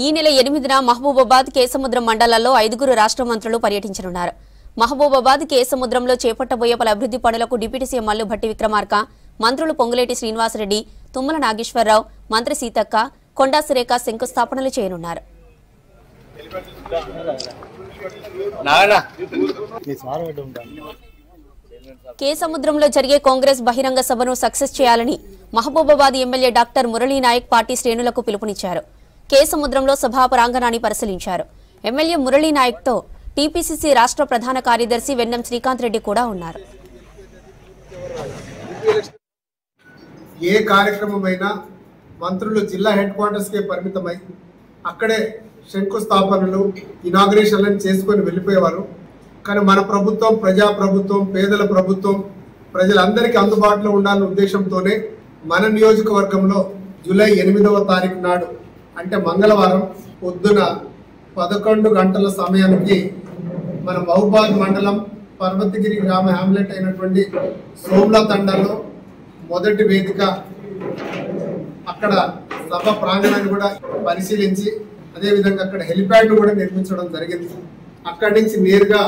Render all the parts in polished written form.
ఈ నెల 8న మహబూబాబాద్ కేసముద్రం మండలాల్లో 5గురు రాష్ట్ర మంత్రులు పర్యటించనున్నారు. మహబూబాబాద్ కేసముద్రంలో చేపట్టబోయే పలు అభివృద్ధి పనులకు డిప్యూటీ సీఎం మల్లు భట్టి విక్రమార్క, మంత్రులు పొంగులేటి శ్రీనివాసరెడ్డి, తుమ్మల నాగేశ్వరరావు, మంత్రి సీతక్క, కొండా సురేఖ శంకుస్థాపనలు చేయనున్నారు. కేసముద్రంలో జరిగే కాంగ్రెస్ బహిరంగ సభను సక్సెస్ చేయాలని Mahabubabad MLA doctor Murali Naik party శ్రేణులకు పిలుపునిచ్చారు. కేసముద్రంలో సభా ప్రాంగణాన్ని పరిశీలించారు. ఎమ్మెల్యే మురళీ నాయక్తో టీపీసీసీ రాష్ట్ర ప్రధాన కార్యదర్శి వెన్నం శ్రీకాంత్ రెడ్డి కూడా ఉన్నారు. ఏ కార్యక్రమమైనా మంత్రులు జిల్లా హెడ్ క్వార్టర్స్ కే పరిమితమై అక్కడే శంకుస్థాపనలు ఇనాగ్రేషన్లను చేసుకొని వెళ్ళిపోయేవారు. కానీ మన ప్రభుత్వం ప్రజా ప్రభుత్వం, పేదల ప్రభుత్వం, ప్రజలందరికీ అందుబాటులో ఉండాలనే ఉద్దేశంతోనే మన నియోజకవర్గంలో జూలై 8వ తారీఖు నాడు అంటే మంగళవారం పొద్దున 11 గంటల సమయానికి మన మహబూబాబాద్ మండలం పర్వతగిరి గ్రామ హ్యామ్లెట్ అయినటువంటి సోమ్లా తండాలో మొదటి వేదిక అక్కడ సభ ప్రాంగణాన్ని కూడా పరిశీలించి అదేవిధంగా అక్కడ హెలిప్యాడ్ కూడా నిర్మించడం జరిగింది. అక్కడి నుంచి నేరుగా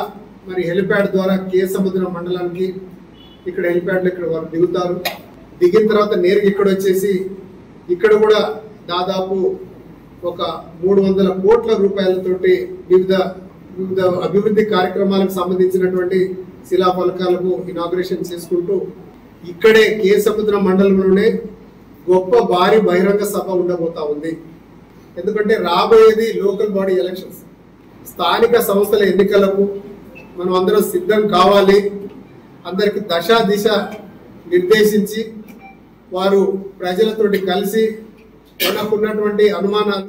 మరి హెలిప్యాడ్ ద్వారా కేసముద్రం మండలానికి ఇక్కడ హెలిప్యాడ్లో ఇక్కడ వారు దిగుతారు. దిగిన తర్వాత నేరుగా ఇక్కడ వచ్చేసి ఇక్కడ కూడా దాదాపు ఒక 300 కోట్ల రూపాయలతోటి వివిధ అభివృద్ధి కార్యక్రమాలకు సంబంధించినటువంటి శిలాఫలకాలకు ఇనాగ్రేషన్ చేసుకుంటూ ఇక్కడే కేసముద్రం మండలంలోనే గొప్ప భారీ బహిరంగ సభ ఉండబోతా ఉంది. ఎందుకంటే రాబోయేది లోకల్ బాడీ ఎలక్షన్స్, స్థానిక సంస్థల ఎన్నికలకు మనం అందరం సిద్ధం కావాలి. అందరికి దశ దిశ నిర్దేశించి వారు ప్రజలతోటి కలిసి మనకున్నటువంటి అనుమానాలు